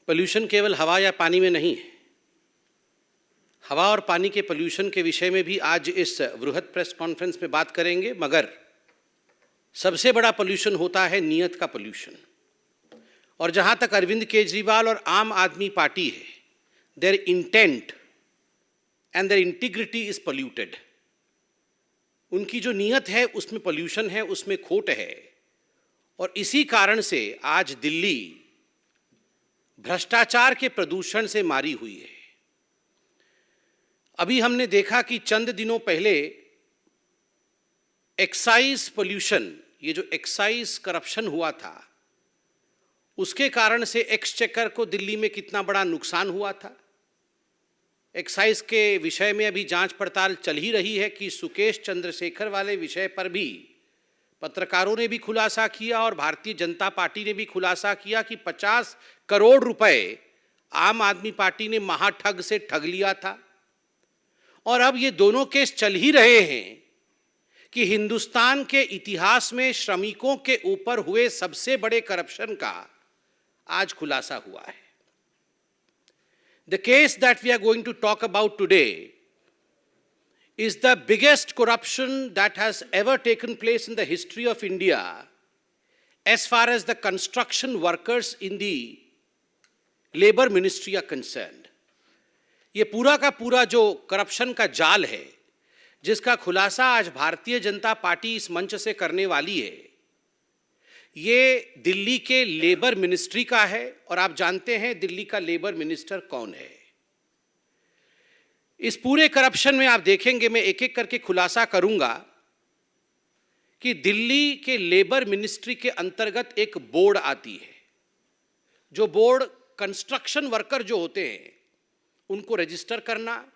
Pollution केवल हवा या पानी में नहीं है। हवा और पानी के पोल्यूशन के विषय में भी आज इस वृहद प्रेस कॉन्फ्रेंस में बात करेंगे, मगर सबसे बड़ा पोल्यूशन होता है नीयत का पोल्यूशन। और जहां तक अरविंद केजरीवाल और आम आदमी पार्टी है, their intent and their integrity is polluted. उनकी जो नीयत है उसमें पोल्यूशन है, उसमें खोट है। और इसी कारण से आज दिल्ली भ्रष्टाचार के प्रदूषण से मारी हुई है। अभी हमने देखा कि चंद दिनों पहले एक्साइज पोल्यूशन, ये जो एक्साइज करप्शन हुआ था, उसके कारण से एक्सचेकर को दिल्ली में कितना बड़ा नुकसान हुआ था। एक्साइज के विषय में अभी जांच पड़ताल चल ही रही है कि सुकेश चंद्रशेखर वाले विषय पर भी पत्रकारों ने भी खुलासा किया और भारतीय जनता पार्टी ने भी खुलासा किया कि 50 करोड़ रुपए आम आदमी पार्टी ने महाठग से ठग लिया था। और अब ये दोनों केस चल ही रहे हैं कि हिंदुस्तान के इतिहास में श्रमिकों के ऊपर हुए सबसे बड़े करप्शन का आज खुलासा हुआ है। The case that we are going to talk about today is the biggest corruption that has ever taken place in the history of India as far as the construction workers in the labor ministry are concerned. ये पूरा का पूरा जो corruption का जाल है, जिसका खुलासा आज भारतीय जनता पार्टी इस मंच से करने वाली है, ये दिल्ली के लेबर मिनिस्ट्री का है। और आप जानते हैं दिल्ली का लेबर मिनिस्टर कौन है। इस पूरे करप्शन में आप देखेंगे, मैं एक एक करके खुलासा करूंगा कि दिल्ली के लेबर मिनिस्ट्री के अंतर्गत एक बोर्ड आती है। जो बोर्ड कंस्ट्रक्शन वर्कर जो होते हैं उनको रजिस्टर करना,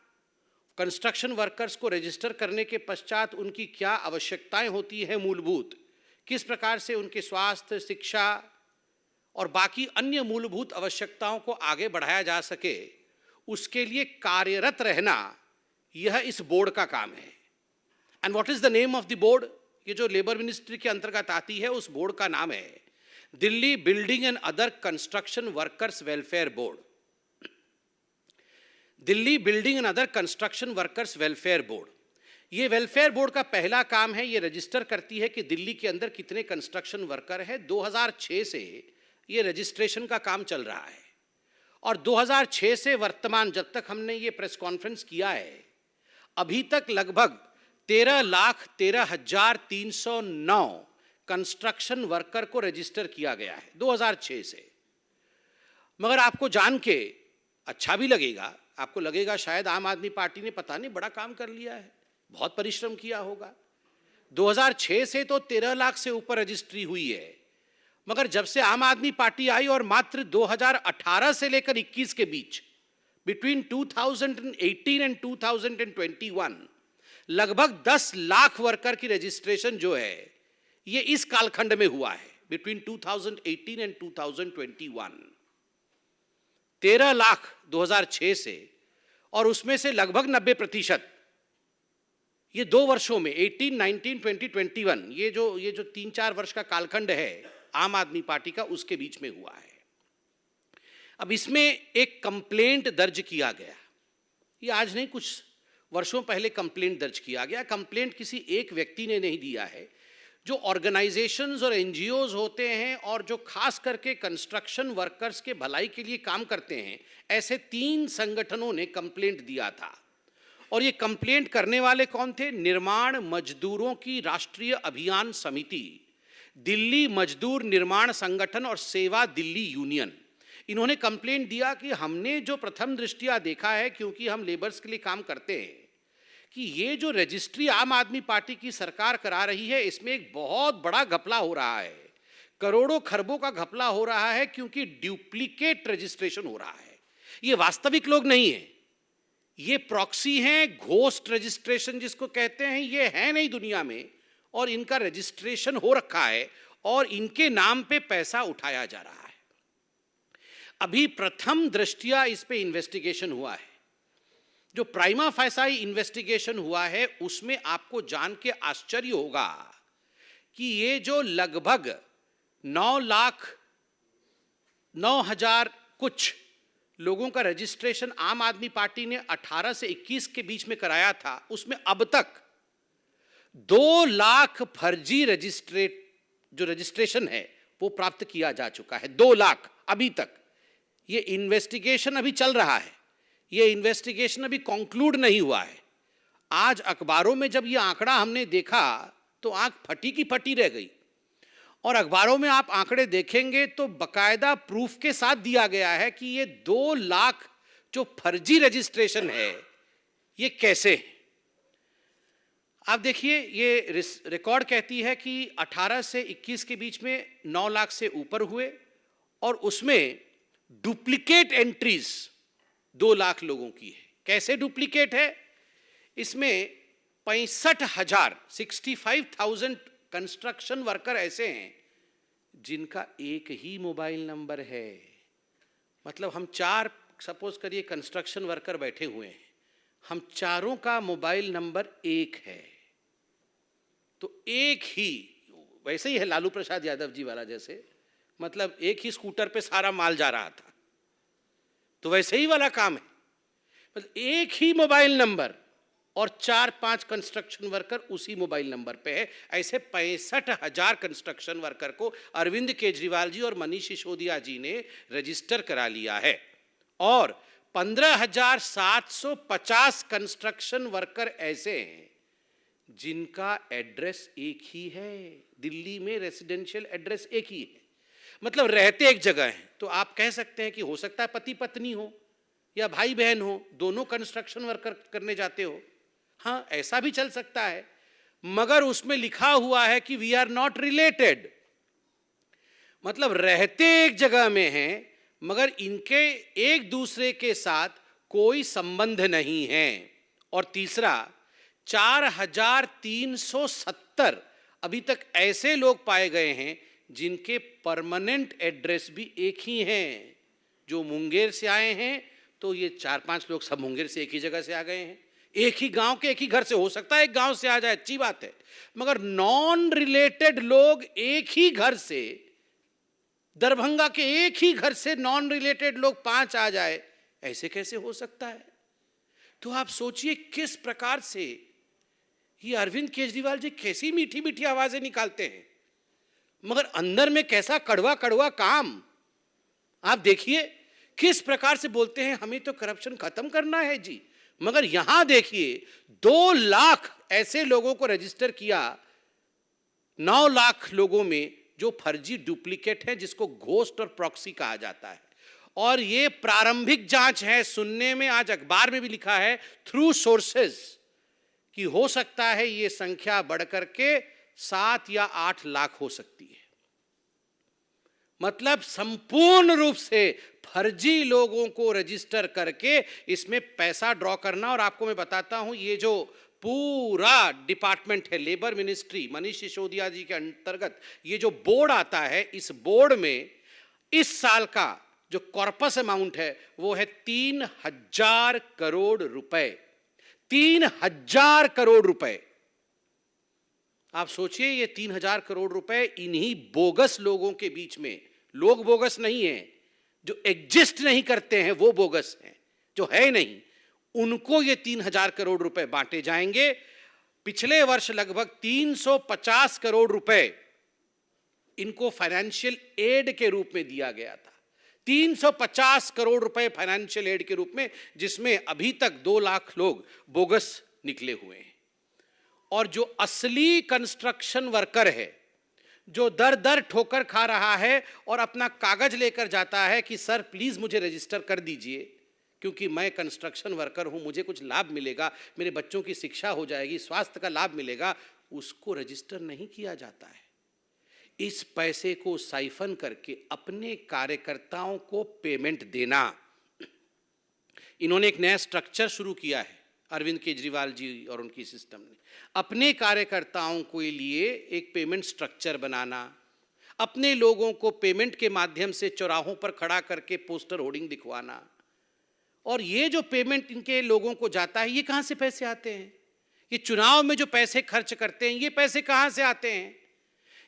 कंस्ट्रक्शन वर्कर्स को रजिस्टर करने के पश्चात उनकी क्या आवश्यकताएं होती हैं मूलभूत, किस प्रकार से उनके स्वास्थ्य, शिक्षा और बाकी अन्य मूलभूत आवश्यकताओं को आगे बढ़ाया जा सके, उसके लिए कार्यरत रहना, यह इस बोर्ड का काम है। And what is the name of the board? ये जो लेबर मिनिस्ट्री के अंतर्गत आती है, उस बोर्ड का नाम है Delhi building and other construction workers welfare board. Delhi building and other construction workers welfare board. ये वेलफेयर बोर्ड का पहला काम है, ये रजिस्टर करती है कि दिल्ली के अंदर कितने कंस्ट्रक्शन वर्कर हैं। 2006 से ये रजिस्ट्रेशन का काम चल रहा है और 2006 से वर्तमान, जब तक हमने ये प्रेस कॉन्फ्रेंस किया है, अभी तक लगभग 13,13,309 कंस्ट्रक्शन वर्कर को रजिस्टर किया गया है 2006 से। मगर आपको जान के अच्छा भी लगेगा, आपको लगेगा शायद आम आदमी पार्टी ने पता नहीं बड़ा काम कर लिया है, बहुत परिश्रम किया होगा। 2006 से तो 13 लाख से ऊपर रजिस्ट्री हुई है, मगर जब से आम आदमी पार्टी आई और मात्र 2018 से लेकर 21 के बीच, बिटवीन 2018 एंड 2021, लगभग 10 लाख वर्कर की रजिस्ट्रेशन जो है ये इस कालखंड में हुआ है, बिटवीन 2018 एंड 2021। 13 लाख 2006 से, और उसमें से लगभग 90% ये 2 वर्षों में 18, 19, 20, 21, ये जो 3-4 वर्ष का कालखंड है आम आदमी पार्टी का, उसके बीच में हुआ है। अब इसमें एक कंप्लेंट दर्ज किया गया, ये आज नहीं, कुछ वर्षों पहले कंप्लेंट दर्ज किया गया। कंप्लेंट किसी एक व्यक्ति ने नहीं दिया है। जो ऑर्गेनाइजेशंस और एनजीओज होते हैं और जो खास करके कंस्ट्रक्शन वर्कर्स के भलाई के लिए काम करते हैं, ऐसे 3 संगठनों ने कंप्लेंट दिया था। और ये कंप्लेंट करने वाले कौन थे? निर्माण मजदूरों की राष्ट्रीय अभियान समिति, दिल्ली मजदूर निर्माण संगठन और सेवा दिल्ली यूनियन। इन्होंने कंप्लेंट दिया कि हमने जो प्रथम दृष्टया देखा है, क्योंकि हम लेबर्स के लिए काम करते हैं, कि ये जो रजिस्ट्री आम आदमी पार्टी की सरकार करा रही है, इसमें एक बहुत बड़ा घपला हो रहा है, करोड़ों खरबों का घपला हो रहा है, क्योंकि डुप्लीकेट रजिस्ट्रेशन हो रहा है। ये वास्तविक लोग नहीं है, ये प्रॉक्सी हैं, घोस्ट रजिस्ट्रेशन जिसको कहते हैं, ये है नहीं दुनिया में, और इनका रजिस्ट्रेशन हो रखा है और इनके नाम पे पैसा उठाया जा रहा है। अभी प्रथम दृष्टया इस पे इन्वेस्टिगेशन हुआ है। जो प्राइमा फैसाई इन्वेस्टिगेशन हुआ है, उसमें आपको जान के आश्चर्य होगा कि ये जो लगभग 9,09,000 कुछ लोगों का रजिस्ट्रेशन आम आदमी पार्टी ने 18 से 21 के बीच में कराया था, उसमें अब तक 2 लाख फर्जी रजिस्ट्रेशन है वो प्राप्त किया जा चुका है। 2 लाख अभी तक। ये इन्वेस्टिगेशन अभी चल रहा है, ये इन्वेस्टिगेशन अभी कंक्लूड नहीं हुआ है। आज अखबारों में जब ये आंकड़ा हमने देखा तो आंख फटी की फटी रह गई। और अखबारों में आप आंकड़े देखेंगे तो बकायदा प्रूफ के साथ दिया गया है कि ये 2 लाख जो फर्जी रजिस्ट्रेशन है ये कैसे है। आप देखिए, ये रिकॉर्ड कहती है कि 18 से 21 के बीच में 9 लाख से ऊपर हुए और उसमें डुप्लीकेट एंट्रीज 2 लाख लोगों की है। कैसे डुप्लीकेट है? इसमें 65,000 कंस्ट्रक्शन वर्कर ऐसे हैं जिनका एक ही मोबाइल नंबर है। मतलब हम 4 सपोज करिए कंस्ट्रक्शन वर्कर बैठे हुए हैं, हम चारों का मोबाइल नंबर एक है। तो एक ही, वैसे ही है लालू प्रसाद यादव जी वाला जैसे, मतलब एक ही स्कूटर पे सारा माल जा रहा था, तो वैसे ही वाला काम है। मतलब एक ही मोबाइल नंबर और 4-5 कंस्ट्रक्शन वर्कर उसी मोबाइल नंबर पे है। ऐसे 65,000 कंस्ट्रक्शन वर्कर को अरविंद केजरीवाल जी और मनीष सिसोदिया जी ने रजिस्टर करा लिया है। और 15,750 कंस्ट्रक्शन वर्कर ऐसे हैं जिनका एड्रेस एक ही है। दिल्ली में रेसिडेंशियल एड्रेस एक ही है, मतलब रहते एक जगह हैं। तो आप कह सकते हैं कि हो सकता है पति पत्नी हो या भाई बहन हो, दोनों कंस्ट्रक्शन वर्कर करने जाते हो। हाँ, ऐसा भी चल सकता है, मगर उसमें लिखा हुआ है कि वी आर नॉट रिलेटेड। मतलब रहते एक जगह में हैं मगर इनके एक दूसरे के साथ कोई संबंध नहीं है। और तीसरा, 4,370 अभी तक ऐसे लोग पाए गए हैं जिनके परमानेंट एड्रेस भी एक ही हैं। जो मुंगेर से आए हैं तो ये 4-5 लोग सब मुंगेर से एक ही जगह से आ गए हैं, एक ही गांव के, एक ही घर से। हो सकता है एक गांव से आ जाए, अच्छी बात है, मगर नॉन रिलेटेड लोग एक ही घर से, दरभंगा के एक ही घर से नॉन रिलेटेड लोग 5 आ जाए, ऐसे कैसे हो सकता है? तो आप सोचिए किस प्रकार से ये अरविंद केजरीवाल जी कैसी मीठी मीठी आवाजें निकालते हैं, मगर अंदर में कैसा कड़वा कड़वा काम। आप देखिए किस प्रकार से बोलते हैं, हमें तो करप्शन खत्म करना है जी, मगर यहां देखिए 2 लाख ऐसे लोगों को रजिस्टर किया, 9 लाख लोगों में जो फर्जी डुप्लीकेट है, जिसको घोस्ट और प्रॉक्सी कहा जाता है। और ये प्रारंभिक जांच है। सुनने में आज अखबार में भी लिखा है थ्रू सोर्सेज कि हो सकता है ये संख्या बढ़कर के 7 या 8 लाख हो सकती है। मतलब संपूर्ण रूप से फर्जी लोगों को रजिस्टर करके इसमें पैसा ड्रॉ करना। और आपको मैं बताता हूं, ये जो पूरा डिपार्टमेंट है, लेबर मिनिस्ट्री, मनीष सिसोदिया जी के अंतर्गत ये जो बोर्ड आता है, इस बोर्ड में इस साल का जो कॉर्पस अमाउंट है वो है 3,000 करोड़ रुपए। 3,000 करोड़ रुपए। आप सोचिए, ये 3,000 करोड़ रुपए इन्हीं बोगस लोगों के बीच में, लोग बोगस नहीं हैं, जो एग्जिस्ट नहीं करते हैं वो बोगस हैं, जो है नहीं, उनको ये 3,000 करोड़ रुपए बांटे जाएंगे। पिछले वर्ष लगभग 350 करोड़ रुपए इनको फाइनेंशियल एड के रूप में दिया गया था। 350 करोड़ रुपए फाइनेंशियल एड के रूप में, जिसमें अभी तक 2 लाख लोग बोगस निकले हुए हैं। और जो असली कंस्ट्रक्शन वर्कर है, जो दर दर ठोकर खा रहा है और अपना कागज लेकर जाता है कि सर प्लीज मुझे रजिस्टर कर दीजिए क्योंकि मैं कंस्ट्रक्शन वर्कर हूं, मुझे कुछ लाभ मिलेगा, मेरे बच्चों की शिक्षा हो जाएगी, स्वास्थ्य का लाभ मिलेगा, उसको रजिस्टर नहीं किया जाता है। इस पैसे को साइफन करके अपने कार्यकर्ताओं को पेमेंट देना। इन्होंने एक नया स्ट्रक्चर शुरू किया है, अरविंद केजरीवाल जी और उनकी सिस्टम ने, अपने कार्यकर्ताओं के लिए एक पेमेंट स्ट्रक्चर बनाना, अपने लोगों को पेमेंट के माध्यम से चौराहों पर खड़ा करके पोस्टर होर्डिंग दिखवाना। और ये जो पेमेंट इनके लोगों को जाता है, ये कहां से पैसे आते हैं? ये चुनाव में जो पैसे खर्च करते हैं, ये पैसे कहां से आते हैं?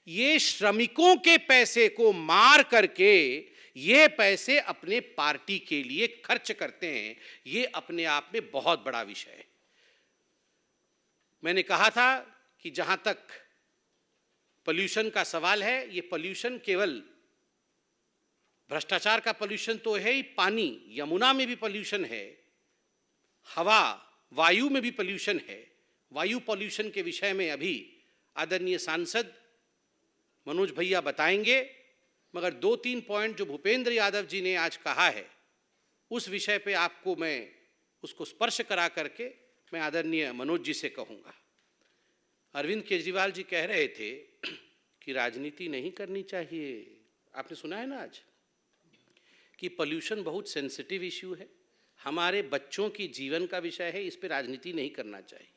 ये श्रमिकों के पैसे को मार करके ये पैसे अपने पार्टी के लिए खर्च करते हैं, ये अपने आप में बहुत बड़ा विषय है। मैंने कहा था कि जहां तक पोल्यूशन का सवाल है, ये पोल्यूशन केवल भ्रष्टाचार का पोल्यूशन तो है ही, पानी यमुना में भी पोल्यूशन है, हवा वायु में भी पोल्यूशन है। वायु पोल्यूशन के विषय में अभी आदरणीय सांसद मनोज भैया बताएंगे, मगर 2-3 पॉइंट जो भूपेंद्र यादव जी ने आज कहा है उस विषय पे आपको मैं उसको स्पर्श करा करके मैं आदरणीय मनोज जी से कहूँगा। अरविंद केजरीवाल जी कह रहे थे कि राजनीति नहीं करनी चाहिए। आपने सुना है ना आज कि पोल्यूशन बहुत सेंसिटिव इश्यू है, हमारे बच्चों की जीवन का विषय है, इस पे राजनीति नहीं करना चाहिए।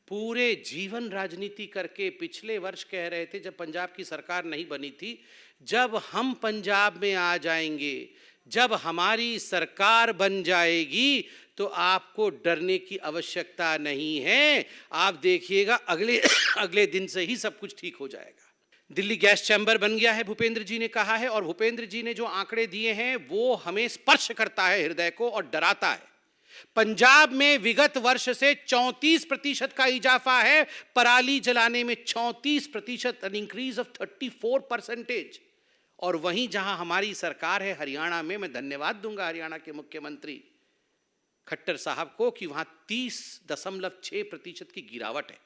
पूरे जीवन राजनीति करके पिछले वर्ष कह रहे थे जब पंजाब की सरकार नहीं बनी थी, जब हम पंजाब में आ जाएंगे, जब हमारी सरकार बन जाएगी तो आपको डरने की आवश्यकता नहीं है, आप देखिएगा अगले दिन से ही सब कुछ ठीक हो जाएगा। दिल्ली गैस चैम्बर बन गया है, भूपेंद्र जी ने कहा है, और भूपेंद्र जी ने जो आंकड़े दिए हैं वो हमें स्पर्श करता है हृदय को और डराता है। पंजाब में विगत वर्ष से 34% का इजाफा है, पराली जलाने में 34%, एन इंक्रीज ऑफ 34%। और वहीं जहां हमारी सरकार है हरियाणा में, मैं धन्यवाद दूंगा हरियाणा के मुख्यमंत्री खट्टर साहब को कि वहां 30.6% की गिरावट है।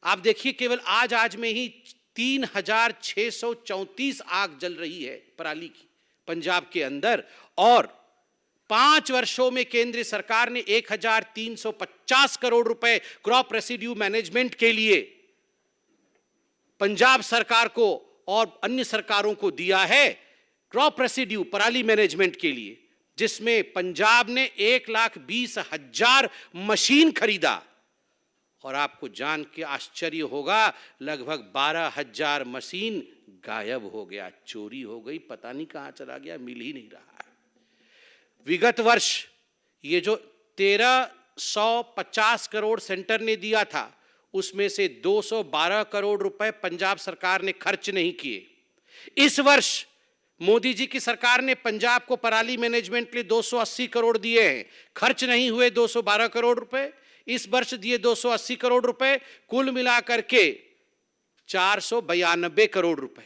आप देखिए केवल आज में ही 3634 आग जल रही है पराली की पंजाब के अंदर, और 5 वर्षों में केंद्र सरकार ने 1350 करोड़ रुपए क्रॉप रेसिड्यू मैनेजमेंट के लिए पंजाब सरकार को और अन्य सरकारों को दिया है, क्रॉप रेसिड्यू पराली मैनेजमेंट के लिए, जिसमें पंजाब ने 1,20,000 मशीन खरीदा। और आपको जान के आश्चर्य होगा, लगभग 12,000 मशीन गायब हो गया, चोरी हो गई, पता नहीं कहां चला गया, मिल ही नहीं रहा है। विगत वर्ष ये जो 1350 करोड़ सेंटर ने दिया था, उसमें से 212 करोड़ रुपए पंजाब सरकार ने खर्च नहीं किए। इस वर्ष मोदी जी की सरकार ने पंजाब को पराली मैनेजमेंट के लिए 280 करोड़ दिए हैं, खर्च नहीं हुए 212 करोड़ रुपए। इस वर्ष दिए 280 करोड़ रुपए, कुल मिलाकर के 492 करोड़ रुपए,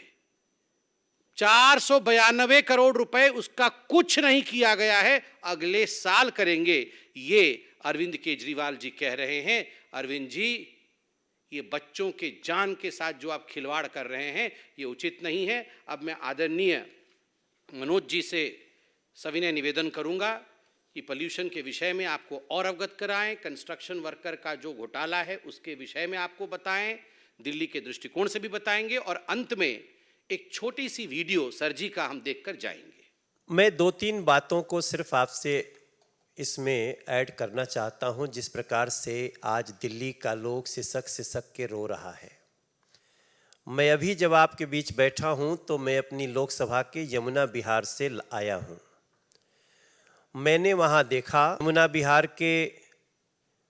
492 करोड़ रुपए, उसका कुछ नहीं किया गया है, अगले साल करेंगे, ये अरविंद केजरीवाल जी कह रहे हैं। अरविंद जी, ये बच्चों के जान के साथ जो आप खिलवाड़ कर रहे हैं ये उचित नहीं है। अब मैं आदरणीय मनोज जी से सविनय निवेदन करूंगा कि पोल्यूशन के विषय में आपको और अवगत कराएं, कंस्ट्रक्शन वर्कर का जो घोटाला है उसके विषय में आपको बताएं, दिल्ली के दृष्टिकोण से भी बताएंगे, और अंत में एक छोटी सी वीडियो सर जी का हम देखकर जाएंगे। मैं 2-3 बातों को सिर्फ आपसे इसमें ऐड करना चाहता हूं। जिस प्रकार से आज दिल्ली का लोग सिसक के रो रहा है, मैं अभी जब आपके बीच बैठा हूं तो मैं अपनी लोकसभा के यमुना बिहार से आया हूं। मैंने वहां देखा यमुना बिहार के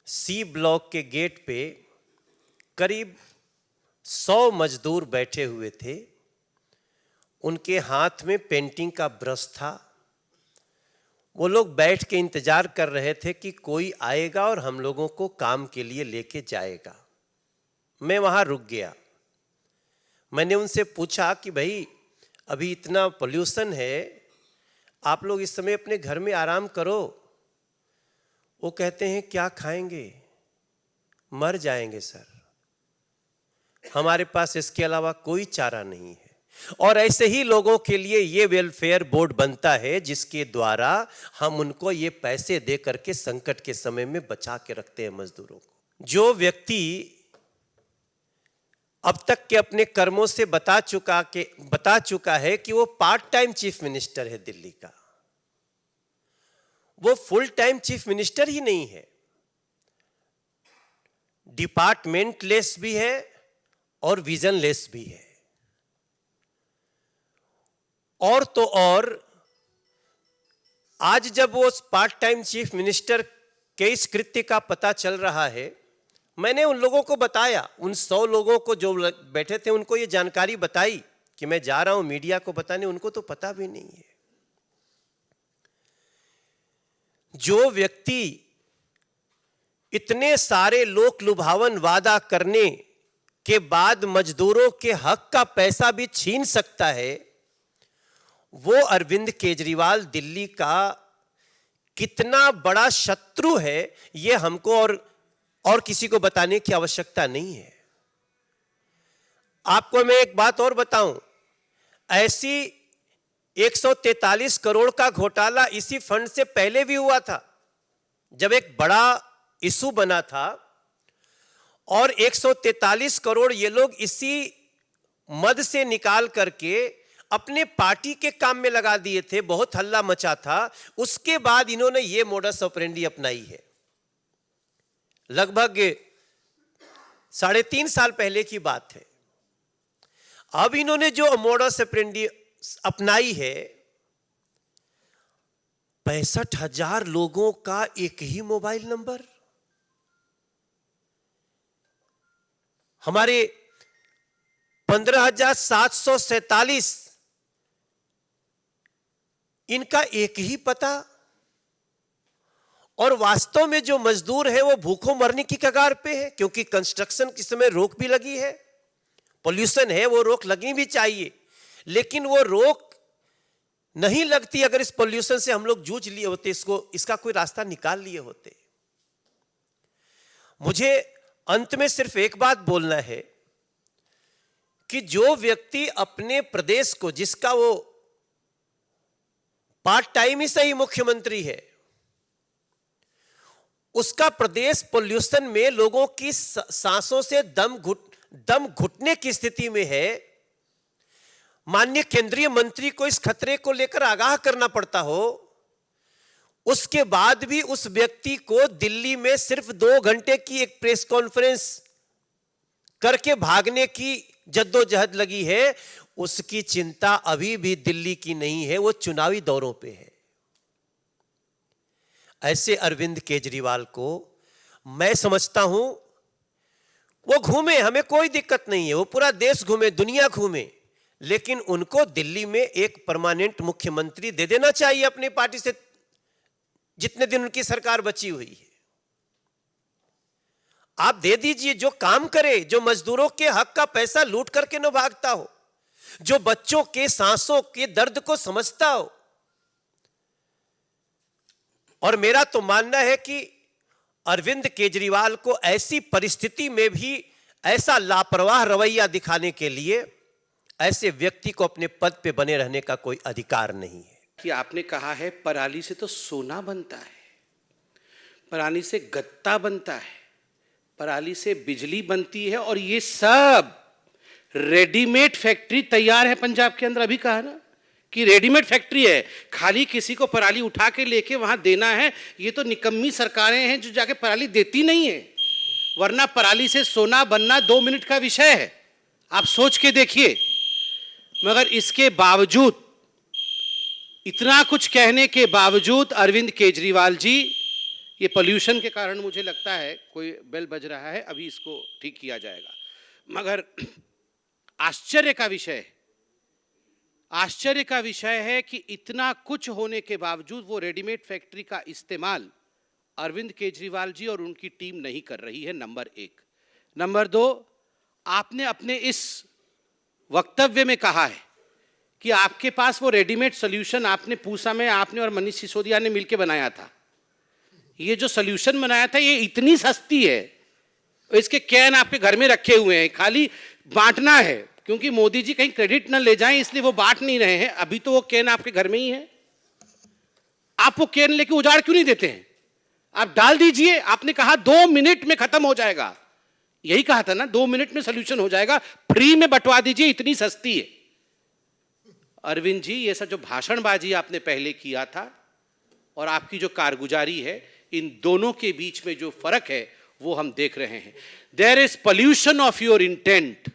सी ब्लॉक के गेट पे करीब 100 मजदूर बैठे हुए थे, उनके हाथ में पेंटिंग का ब्रश था। वो लोग बैठ के इंतजार कर रहे थे कि कोई आएगा और हम लोगों को काम के लिए लेके जाएगा। मैं वहां रुक गया। मैंने उनसे पूछा कि भाई अभी इतना पोल्यूशन है, आप लोग इस समय अपने घर में आराम करो। वो कहते हैं क्या खाएंगे, मर जाएंगे सर, हमारे पास इसके अलावा कोई चारा नहीं है। और ऐसे ही लोगों के लिए ये वेलफेयर बोर्ड बनता है जिसके द्वारा हम उनको ये पैसे दे करके संकट के समय में बचा के रखते हैं मजदूरों को। जो व्यक्ति अब तक के अपने कर्मों से बता चुका है कि वो पार्ट टाइम चीफ मिनिस्टर है दिल्ली का, वो फुल टाइम चीफ मिनिस्टर ही नहीं है, डिपार्टमेंट लेस भी है और विजन लेस भी है। और तो और आज जब वो पार्ट टाइम चीफ मिनिस्टर के इस कृत्य का पता चल रहा है, मैंने उन लोगों को बताया, उन 100 लोगों को जो बैठे थे उनको ये जानकारी बताई कि मैं जा रहा हूं मीडिया को बताने, उनको तो पता भी नहीं है। जो व्यक्ति इतने सारे लोक लुभावन वादा करने के बाद मजदूरों के हक का पैसा भी छीन सकता है, वो अरविंद केजरीवाल दिल्ली का कितना बड़ा शत्रु है, ये हमको और किसी को बताने की आवश्यकता नहीं है। आपको मैं एक बात और बताऊं, ऐसी 143 करोड़ का घोटाला इसी फंड से पहले भी हुआ था, जब एक बड़ा इशू बना था, और 143 करोड़ ये लोग इसी मद से निकाल करके अपने पार्टी के काम में लगा दिए थे। बहुत हल्ला मचा था। उसके बाद इन्होंने ये मोडस ऑपरेंडी अपनाई है। लगभग 3.5 साल पहले की बात है। अब इन्होंने जो मोडस ऑपरेंडी अपनाई है, 65,000 लोगों का एक ही मोबाइल नंबर, हमारे 15,747 इनका एक ही पता, और वास्तव में जो मजदूर है वो भूखों मरने की कगार पे है, क्योंकि कंस्ट्रक्शन के समय रोक भी लगी है, पोल्यूशन है, वो रोक लगनी भी चाहिए, लेकिन वो रोक नहीं लगती अगर इस पोल्यूशन से हम लोग जूझ लिए होते, इसका कोई रास्ता निकाल लिए होते। मुझे अंत में सिर्फ एक बात बोलना है कि जो व्यक्ति अपने प्रदेश को, जिसका वो पार्ट टाइम ही सही मुख्यमंत्री है, उसका प्रदेश पोल्यूशन में लोगों की सांसों से दम घुटने की स्थिति में है, माननीय केंद्रीय मंत्री को इस खतरे को लेकर आगाह करना पड़ता हो, उसके बाद भी उस व्यक्ति को दिल्ली में सिर्फ 2 घंटे की एक प्रेस कॉन्फ्रेंस करके भागने की जद्दोजहद लगी है। उसकी चिंता अभी भी दिल्ली की नहीं है, वो चुनावी दौरों पे है। ऐसे अरविंद केजरीवाल को मैं समझता हूं, वो घूमे, हमें कोई दिक्कत नहीं है, वो पूरा देश घूमे, दुनिया घूमे, लेकिन उनको दिल्ली में एक परमानेंट मुख्यमंत्री दे देना चाहिए अपनी पार्टी से, जितने दिन उनकी सरकार बची हुई है। आप दे दीजिए, जो काम करे, जो मजदूरों के हक का पैसा लूट करके न भागता हो, जो बच्चों के सांसों के दर्द को समझता हो। और मेरा तो मानना है कि अरविंद केजरीवाल को ऐसी परिस्थिति में भी ऐसा लापरवाह रवैया दिखाने के लिए ऐसे व्यक्ति को अपने पद पे बने रहने का कोई अधिकार नहीं है। कि आपने कहा है पराली से तो सोना बनता है, पराली से गत्ता बनता है, पराली से बिजली बनती है, और ये सब रेडीमेड फैक्ट्री तैयार है पंजाब के अंदर। अभी कहा ना कि रेडीमेड फैक्ट्री है, खाली किसी को पराली उठा के लेके वहां देना है। ये तो निकम्मी सरकारें हैं जो जाके पराली देती नहीं है, वरना पराली से सोना बनना 2 मिनट का विषय है, आप सोच के देखिए। मगर इसके बावजूद, इतना कुछ कहने के बावजूद अरविंद केजरीवाल जी, ये पोल्यूशन के कारण मुझे लगता है कोई बेल बज रहा है, अभी इसको ठीक किया जाएगा। मगर आश्चर्य का विषय है कि इतना कुछ होने के बावजूद वो रेडीमेड फैक्ट्री का इस्तेमाल अरविंद केजरीवाल जी और उनकी टीम नहीं कर रही है, नंबर 1। नंबर 2, आपने अपने इस वक्तव्य में कहा है कि आपके पास वो रेडीमेड सॉल्यूशन आपने पूसा में आपने और मनीष सिसोदिया ने मिलकर बनाया था। ये जो सॉल्यूशन बनाया था ये इतनी सस्ती है, इसके कैन आपके घर में रखे हुए हैं, खाली बांटना है, क्योंकि मोदी जी कहीं क्रेडिट न ले जाएं इसलिए वो बांट नहीं रहे हैं। अभी तो वो कैन आपके घर में ही है, आप वो कैन लेके उजाड़ क्यों नहीं देते हैं? आप डाल दीजिए। आपने कहा 2 मिनट में खत्म हो जाएगा, यही कहा था ना, 2 मिनट में सॉल्यूशन हो जाएगा, फ्री में बंटवा दीजिए, इतनी सस्ती है। अरविंद जी, ये सब जो भाषणबाजी आपने पहले किया था और आपकी जो कारगुजारी है, इन दोनों के बीच में जो फर्क है वो हम देख रहे हैं। There is pollution of your intent,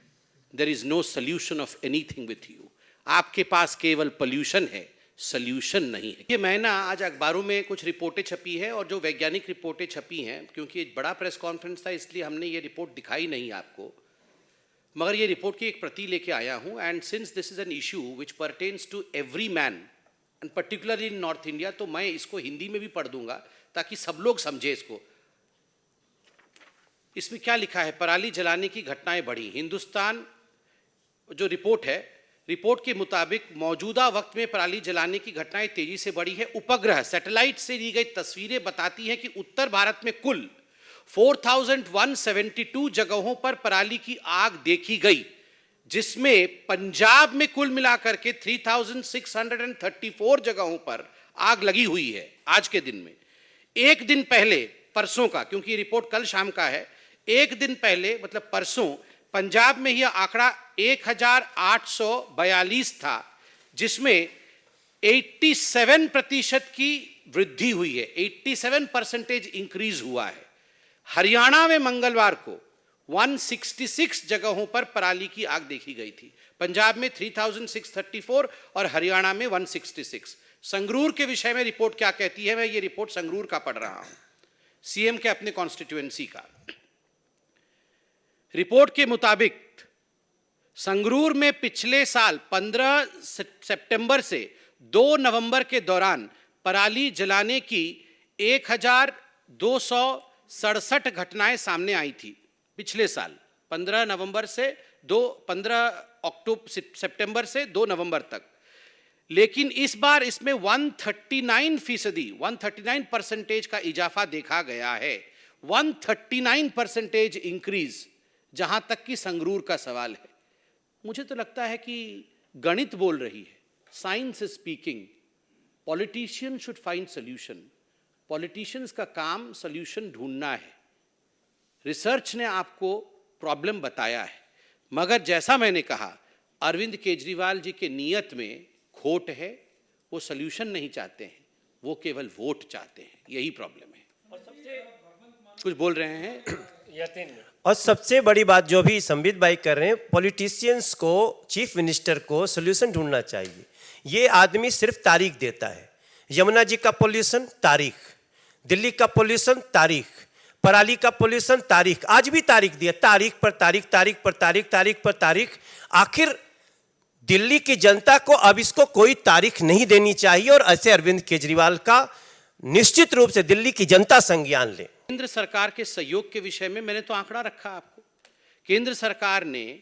there is no solution of anything with you. आपके पास केवल पोल्यूशन है, सोल्यूशन नहीं है। ये मैं ना आज अखबारों में कुछ रिपोर्टें छपी है, और जो वैज्ञानिक रिपोर्टें छपी हैं, क्योंकि एक बड़ा प्रेस कॉन्फ्रेंस था इसलिए हमने ये रिपोर्ट दिखाई नहीं आपको, मगर ये रिपोर्ट की एक प्रति लेके आया हूं, and since this is an issue which pertains to every man and particularly in north India, तो मैं इसको हिंदी में भी पढ़ दूंगा ताकि सब लोग समझे इसको। इसमें क्या लिखा है? पराली जलाने की घटनाएं बढ़ी। हिंदुस्तान जो रिपोर्ट है, रिपोर्ट के मुताबिक मौजूदा वक्त में पराली जलाने की घटनाएं तेजी से बढ़ी है। उपग्रह सैटेलाइट से ली गई तस्वीरें बताती हैं कि उत्तर भारत में कुल 4172 जगहों पर पराली की आग देखी गई, जिसमें पंजाब में कुल मिलाकर के 3634 जगहों पर आग लगी हुई है आज के दिन में। एक दिन पहले, परसों का, क्योंकि ये रिपोर्ट कल शाम का है, एक दिन पहले मतलब परसों पंजाब में यह आंकड़ा 1842 था, जिसमें 87% की वृद्धि हुई है, 87% इंक्रीज हुआ है। हरियाणा में मंगलवार को 166 जगहों पर पराली की आग देखी गई थी। पंजाब में 3634 और हरियाणा में 166। संगरूर के विषय में रिपोर्ट क्या कहती है? मैं ये रिपोर्ट संगरूर का पढ़ रहा हूं, सीएम के अपने कॉन्स्टिट्यूएंसी का। रिपोर्ट के मुताबिक संगरूर में पिछले साल 15 सितंबर से 2 नवंबर के दौरान पराली जलाने की 1267 घटनाएं सामने आई थी। पिछले साल 15 नवंबर से 15 सितंबर से 2 नवंबर तक। लेकिन इस बार इसमें 139% का इजाफा देखा गया है। 139% इंक्रीज, जहां तक कि संगरूर का सवाल है। मुझे तो लगता है कि गणित बोल रही है, science is speaking. Politician should find solution. Politicians का काम सोल्यूशन ढूंढना है। रिसर्च ने आपको प्रॉब्लम बताया है, मगर जैसा मैंने कहा, अरविंद केजरीवाल जी के नीयत में खोट है। वो सोल्यूशन नहीं चाहते हैं, वो केवल वोट चाहते हैं। यही प्रॉब्लम है। कुछ बोल रहे हैं? और सबसे बड़ी बात जो भी संबित भाई कर रहे हैं, पॉलिटिशियंस को, चीफ मिनिस्टर को सॉल्यूशन ढूंढना चाहिए। ये आदमी सिर्फ तारीख देता है। यमुना जी का पोल्यूशन तारीख, दिल्ली का पोल्यूशन तारीख, पराली का पोल्यूशन तारीख, आज भी तारीख दिया, तारीख पर तारीख, तारीख पर तारीख, तारीख पर तारीख। आखिर दिल्ली की जनता को अब इसको कोई तारीख नहीं देनी चाहिए, और ऐसे अरविंद केजरीवाल का निश्चित रूप से दिल्ली की जनता संज्ञान ले। केंद्र सरकार के सहयोग के विषय में मैंने तो आंकड़ा रखा आपको। केंद्र सरकार ने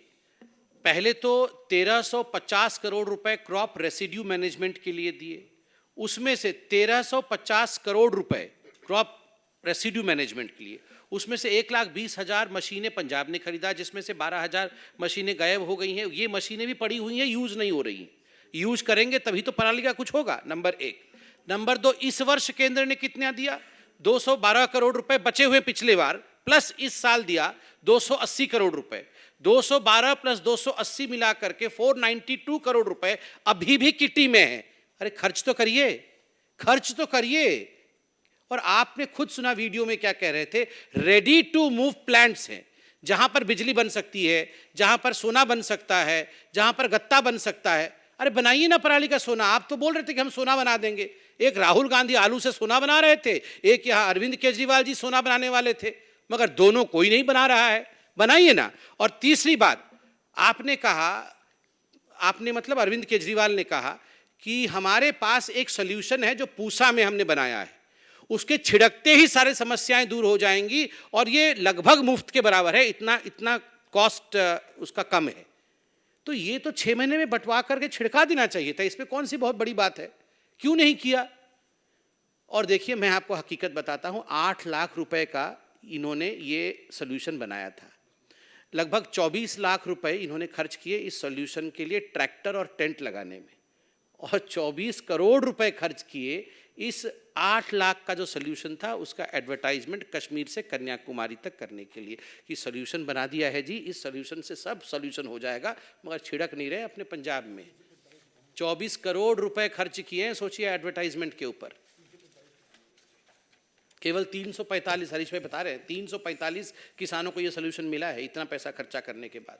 पहले तो 1350 करोड़ रुपए क्रॉप रेसिड्यू मैनेजमेंट के लिए दिए। उसमें से 1350 करोड़ रुपए क्रॉप रेसिड्यू मैनेजमेंट के लिए, उसमें से 1,20,000 मशीनें पंजाब ने खरीदा, जिसमें से 12,000 मशीनें गायब हो गई हैं। ये मशीनें भी पड़ी हुई हैं, यूज नहीं हो रही हैं। यूज करेंगे तभी तो पराली का कुछ होगा, नंबर 1। नंबर 2, इस वर्ष केंद्र ने कितना दिया? 212 करोड़ रुपए बचे हुए पिछले बार, प्लस इस साल दिया 280 करोड़ रुपए। 212 प्लस 280 मिला करके 492 करोड़ रुपए अभी भी किटी में है। अरे खर्च तो करिए, खर्च तो करिए। और आपने खुद सुना वीडियो में क्या कह रहे थे, रेडी टू मूव प्लांट्स हैं, जहां पर बिजली बन सकती है, जहां पर सोना बन सकता है, जहां पर गत्ता बन सकता है। अरे बनाइए ना पराली का सोना। आप तो बोल रहे थे कि हम सोना बना देंगे। एक राहुल गांधी आलू से सोना बना रहे थे, एक यहाँ अरविंद केजरीवाल जी सोना बनाने वाले थे, मगर दोनों कोई नहीं बना रहा है। बनाइए ना। और तीसरी बात, आपने कहा, आपने मतलब अरविंद केजरीवाल ने कहा कि हमारे पास एक सोल्यूशन है जो पूसा में हमने बनाया है, उसके छिड़कते ही सारे समस्याएं दूर हो जाएंगी, और ये लगभग मुफ्त के बराबर है, इतना कॉस्ट उसका कम है। तो ये तो 6 महीने में बंटवा करके छिड़का देना चाहिए था। इसमें कौन सी बहुत बड़ी बात है? क्यों नहीं किया? और देखिए, मैं आपको हकीकत बताता हूं, 8 लाख रुपए का इन्होंने ये सोल्यूशन बनाया था। लगभग 24 लाख रुपए इन्होंने खर्च किए इस सोल्यूशन के लिए, ट्रैक्टर और टेंट लगाने में, और 24 करोड़ रुपए खर्च किए इस 8 लाख का जो सोल्यूशन था उसका एडवर्टाइजमेंट कश्मीर से कन्याकुमारी तक करने के लिए, कि सोल्यूशन बना दिया है जी, इस सोल्यूशन से सब सोल्यूशन हो जाएगा, मगर छिड़क नहीं रहे अपने पंजाब में। 24 करोड़ रुपए खर्च किए हैं, सोचिए, एडवर्टाइजमेंट के ऊपर। केवल 345, हरीश भाई बता रहे हैं, 345 किसानों को यह सोल्यूशन मिला है, इतना पैसा खर्चा करने के बाद।